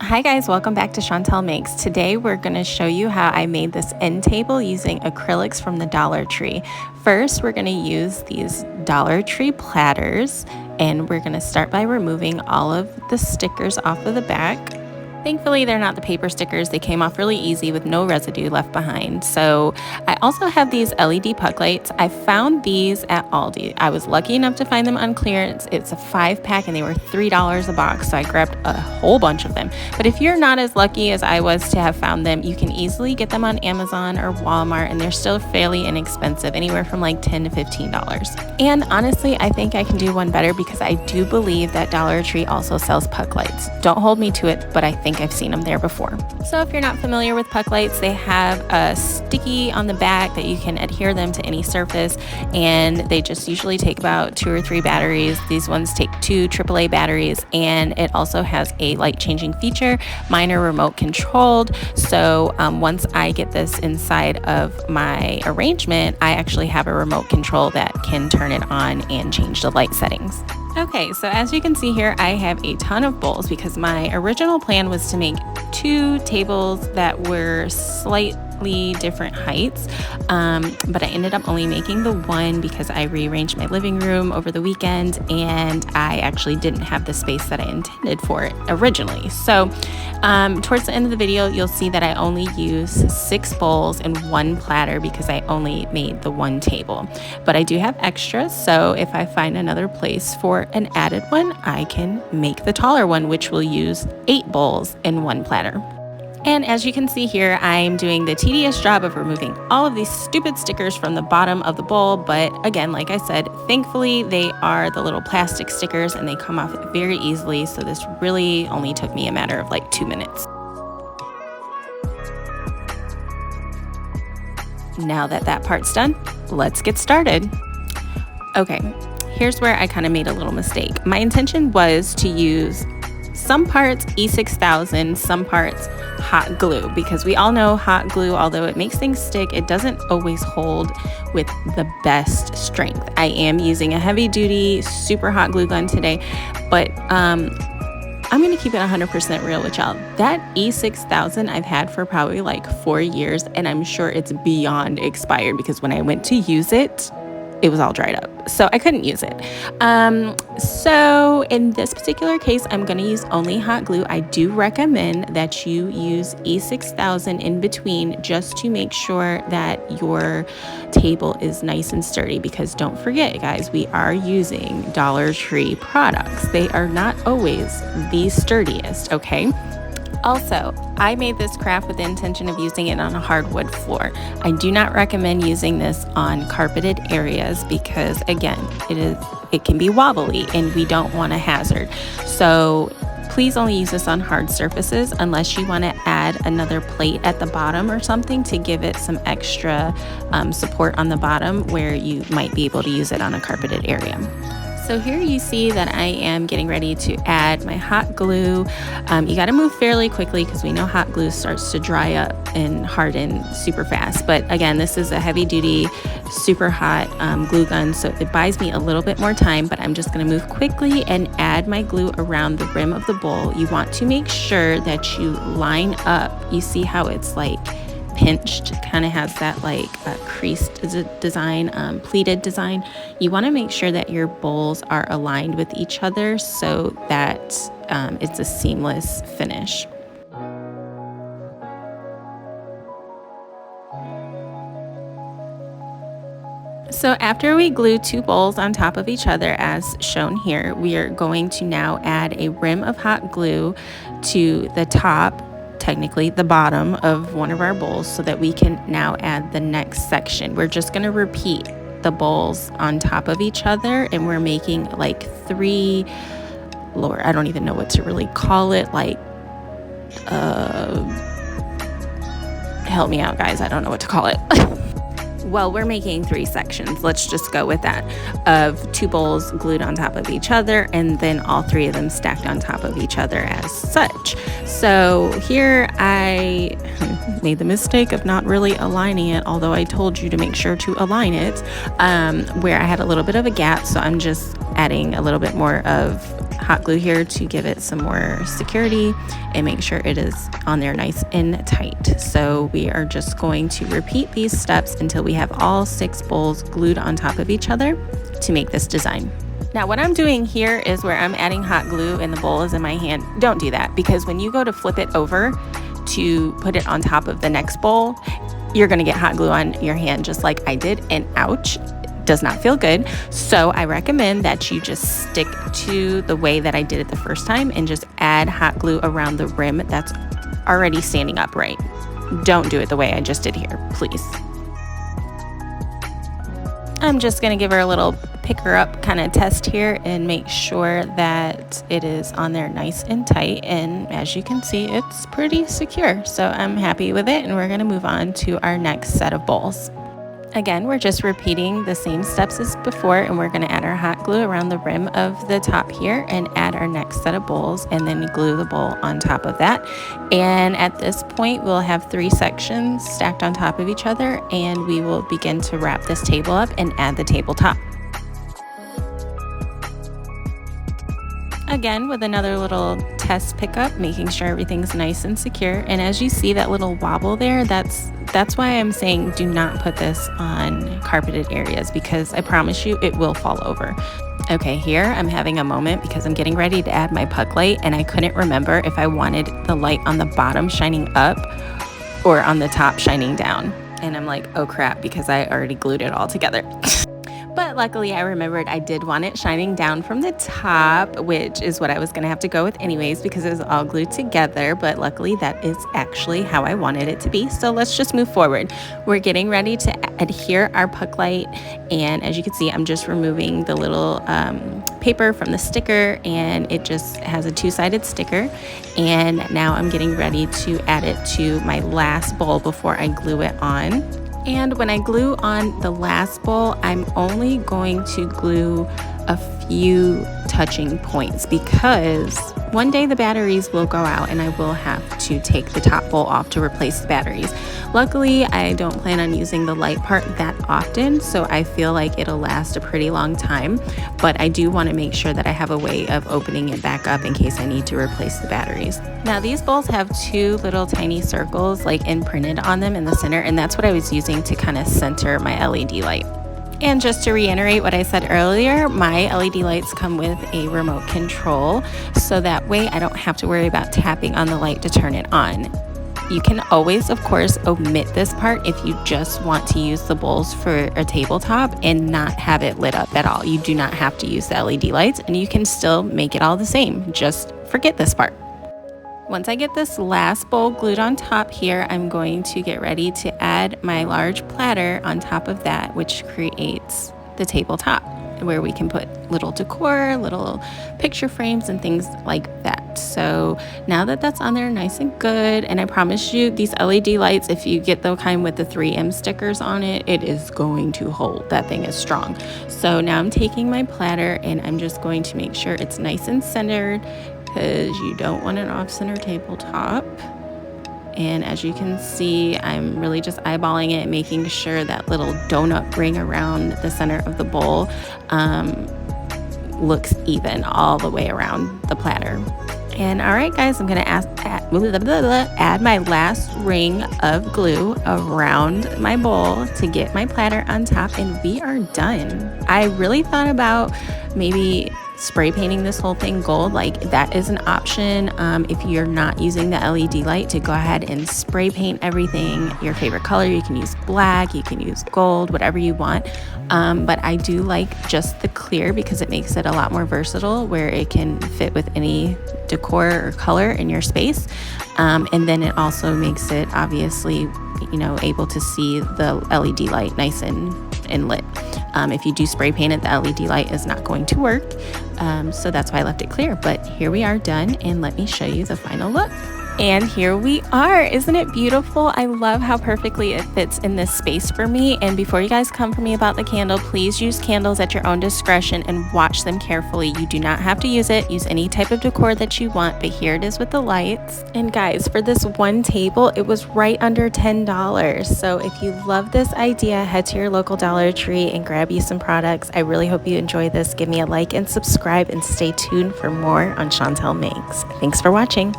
Hi guys, welcome back to Chantel Makes. Today we're going to show you how I made this end table using acrylics from the Dollar Tree. First, we're going to use these Dollar Tree platters, and we're going to start by removing all of the stickers off of the back. Thankfully, they're not the paper stickers. They came off really easy with no residue left behind. So I also have these LED puck lights. I found these at Aldi. I was lucky enough to find them on clearance. It's a 5-pack and they were $3 a box. So I grabbed a whole bunch of them. But if you're not as lucky as I was to have found them, you can easily get them on Amazon or Walmart, and they're still fairly inexpensive, anywhere from like $10 to $15. And honestly, I think I can do one better because I do believe that Dollar Tree also sells puck lights. Don't hold me to it, but I think I've seen them there before. So if you're not familiar with puck lights, they have a sticky on the back that you can adhere them to any surface, and they just usually take about 2 or 3 batteries. These ones take 2 AAA batteries, and it also has a light changing feature. Mine are remote controlled, so once I get this inside of my arrangement, I actually have a remote control that can turn it on and change the light settings. Okay, so as you can see here, I have a ton of bowls because my original plan was to make 2 tables that were slightly different heights, but I ended up only making the one because I rearranged my living room over the weekend and I actually didn't have the space that I intended for it originally. So towards the end of the video, you'll see that I only use 6 bowls and 1 platter because I only made the 1 table. But I do have extras, so if I find another place for an added one, I can make the taller one, which will use 8 bowls and 1 platter. And as you can see here, I'm doing the tedious job of removing all of these stupid stickers from the bottom of the bowl. But again, like I said, thankfully they are the little plastic stickers and they come off very easily. So this really only took me a matter of like 2 minutes. Now that that part's done, let's get started. Okay, here's where I kind of made a little mistake. My intention was to use some parts E6000, some parts hot glue, because we all know hot glue, although it makes things stick, it doesn't always hold with the best strength. I am using a heavy duty super hot glue gun today, but I'm going to keep it 100% real with y'all. That E6000 I've had for probably like 4 years, and I'm sure it's beyond expired because when I went to use it, it was all dried up, so I couldn't use it. So in this particular case, I'm going to use only hot glue. I do recommend that you use E6000 in between just to make sure that your table is nice and sturdy, because don't forget, guys, we are using Dollar Tree products. They are not always the sturdiest, okay? Also, I made this craft with the intention of using it on a hardwood floor. I do not recommend using this on carpeted areas because, again, it can be wobbly and we don't want a hazard. So please only use this on hard surfaces unless you want to add another plate at the bottom or something to give it some extra support on the bottom where you might be able to use it on a carpeted area. So here you see that I am getting ready to add my hot glue. You got to move fairly quickly because we know hot glue starts to dry up and harden super fast. But again, this is a heavy duty, super hot glue gun, so it buys me a little bit more time, but I'm just going to move quickly and add my glue around the rim of the bowl. You want to make sure that you line up. You see how it's like pinched, kind of has that like creased design, pleated design. You want to make sure that your bowls are aligned with each other so that it's a seamless finish. So after we glue 2 bowls on top of each other as shown here, we are going to now add a rim of hot glue to the top, technically the bottom of one of our bowls, so that we can now add the next section. We're just going to repeat the bowls on top of each other, and we're making like 3, Lord, I don't even know what to really call it, like help me out, guys, I don't know what to call it. Well, we're making 3 sections, let's just go with that, of 2 bowls glued on top of each other and then all 3 of them stacked on top of each other as such. So here I made the mistake of not really aligning it, although I told you to make sure to align it, where I had a little bit of a gap. So I'm just adding a little bit more of hot glue here to give it some more security and make sure it is on there nice and tight. So we are just going to repeat these steps until we have all 6 bowls glued on top of each other to make this design. Now what I'm doing here is where I'm adding hot glue and the bowl is in my hand. Don't do that, because when you go to flip it over to put it on top of the next bowl, you're gonna get hot glue on your hand just like I did, and ouch, does not feel good. So I recommend that you just stick to the way that I did it the first time and just add hot glue around the rim that's already standing upright. Don't do it the way I just did here, please. I'm just gonna give her a little pick her up kind of test here and make sure that it is on there nice and tight, and as you can see, it's pretty secure. So I'm happy with it, and we're gonna move on to our next set of bowls. Again, we're just repeating the same steps as before, and we're going to add our hot glue around the rim of the top here and add our next set of bowls, and then glue the bowl on top of that. And at this point, we'll have 3 sections stacked on top of each other, and we will begin to wrap this table up and add the tabletop. Again, with another little test pickup, making sure everything's nice and secure. And as you see that little wobble there, that's why I'm saying do not put this on carpeted areas, because I promise you it will fall over. Okay, here I'm having a moment because I'm getting ready to add my puck light, and I couldn't remember if I wanted the light on the bottom shining up or on the top shining down. And I'm like, oh crap, because I already glued it all together. But luckily I remembered I did want it shining down from the top, which is what I was gonna have to go with anyways because it was all glued together, but luckily that is actually how I wanted it to be. So let's just move forward. We're getting ready to adhere our puck light, and as you can see, I'm just removing the little paper from the sticker, and it just has a 2-sided sticker. And now I'm getting ready to add it to my last bowl before I glue it on. And when I glue on the last bowl, I'm only going to glue a few touching points because one day the batteries will go out and I will have to take the top bowl off to replace the batteries. Luckily, I don't plan on using the light part that often, so I feel like it'll last a pretty long time, but I do want to make sure that I have a way of opening it back up in case I need to replace the batteries. Now these bowls have 2 little tiny circles like imprinted on them in the center, and that's what I was using to kind of center my LED light. And just to reiterate what I said earlier, my LED lights come with a remote control, so that way I don't have to worry about tapping on the light to turn it on. You can always, of course, omit this part if you just want to use the bowls for a tabletop and not have it lit up at all. You do not have to use the LED lights, and you can still make it all the same. Just forget this part. Once I get this last bowl glued on top here, I'm going to get ready to add my large platter on top of that, which creates the tabletop where we can put little decor, little picture frames and things like that. So now that that's on there nice and good, and I promise you these LED lights, if you get the kind with the 3M stickers on it, it is going to hold. That thing is strong. So now I'm taking my platter and I'm just going to make sure it's nice and centered, because you don't want an off-center tabletop. And as you can see, I'm really just eyeballing it, making sure that little donut ring around the center of the bowl looks even all the way around the platter. And all right, guys, I'm gonna add my last ring of glue around my bowl to get my platter on top, and we are done. I really thought about maybe spray painting this whole thing gold. Like, that is an option if you're not using the LED light, to go ahead and spray paint everything your favorite color. You can use black, you can use gold, whatever you want, but I do like just the clear because it makes it a lot more versatile, where it can fit with any decor or color in your space, and then it also makes it obviously, you know, able to see the LED light nice and lit. If you do spray paint it, the LED light is not going to work, so that's why I left it clear. But here we are done, and let me show you the final look. And here we are. Isn't it beautiful? I love how perfectly it fits in this space for me. And before you guys come for me about the candle, please use candles at your own discretion and watch them carefully. You do not have to use it. Use any type of decor that you want, but here it is with the lights. And guys, for this one table, it was right under $10. So if you love this idea, head to your local Dollar Tree and grab you some products. I really hope you enjoy this. Give me a like and subscribe and stay tuned for more on Chantel Makes. Thanks for watching.